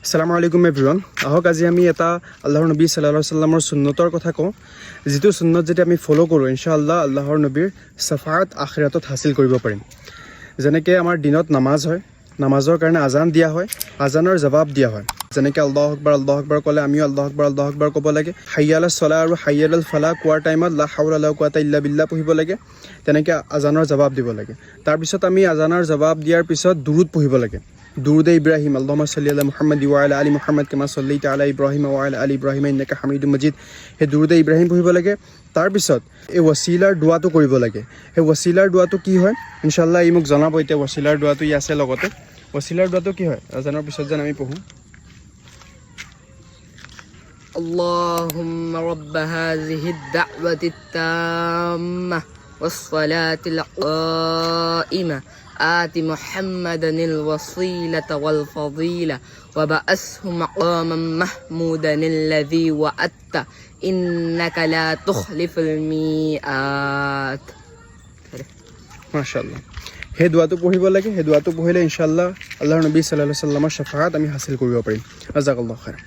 আসসালামু আলাইকুম এভৰিৱান। আহক আজি আমি এটা আল্লাহৰ নবী সাল্লাল্লাহু আলাইহি সাল্লামৰ সুন্নতৰ কথা কওঁ, যিটো সুন্নত যদি আমি ফ'ল' কৰোঁ ইনশাআল্লাহ আল্লাহৰ নবীৰ ছাফাত আখিৰাতত হাসিল কৰিব পাৰিম। যেনেকৈ আমাৰ দিনত নামাজ হয়, নামাজৰ কাৰণে আজান দিয়া হয়, আজানৰ জবাব দিয়া হয়। যেনেকৈ আল্লাহু আকবাৰ ক'লে আমিও আল্লাহু আকবাৰ ক'ব লাগে। হাইয়া আলাছ ছলাহ আৰু হাইয়া আলাল ফালাহ কোৱাৰ টাইমত লা হাওলা লা কুৱাতা ইল্লা বিল্লাহ পঢ়িব লাগে। তেনেকৈ আজানৰ জবাব দিব লাগে। তাৰপিছত আমি আজানৰ জবাব দিয়াৰ পিছত দুৰুদ পঢ়িব লাগে। দুৰুদ ইব্ৰাহিম আল্লাহুম্মা সাল্লি আলা মুহাম্মাদ ওয়া আলা আলি মুহাম্মাদ কামা সাল্লাইতা আলা ইব্ৰাহিম ওয়া আলা আলি ইব্ৰাহিম ইন্নাকা হামিদুম মাজিদ। সেই দুৰুদ ইব্ৰাহিম পঢ়িব লাগে। তাৰপিছত এই ৱছিলাৰ দোৱাটো কৰিব লাগে। সেই ৱছিলাৰ দোৱাটো কি হয় ইনশাআল্লাহ ই মোক জনাব। এতিয়া ৱছিলাৰ দোৱাটো ই আছে লগতে। ৱছিলাৰ দোৱাটো কি হয় আজানৰ পিছত যেন আমি পঢ়োঁ। اللهم رب هذه الدعوة التامة والصلاة القائمة آت محمدا الوسيلة والفضيلة وبعثه مقاما محمودا الذي وعدته إنك لا تخلف الميعاد। মাশাআল্লাহ। সেই দোৱাটো পঢ়িব লাগে। সেই দোৱাটো পঢ়িলে ইনশাআল্লাহ আল্লাহৰ নবী সাল্লাল্লাহু আলাইহি সাল্লামৰ শাফাআত আমি হাসিল কৰিব পাৰিম। জাযাকাল্লাহু খাইৰ।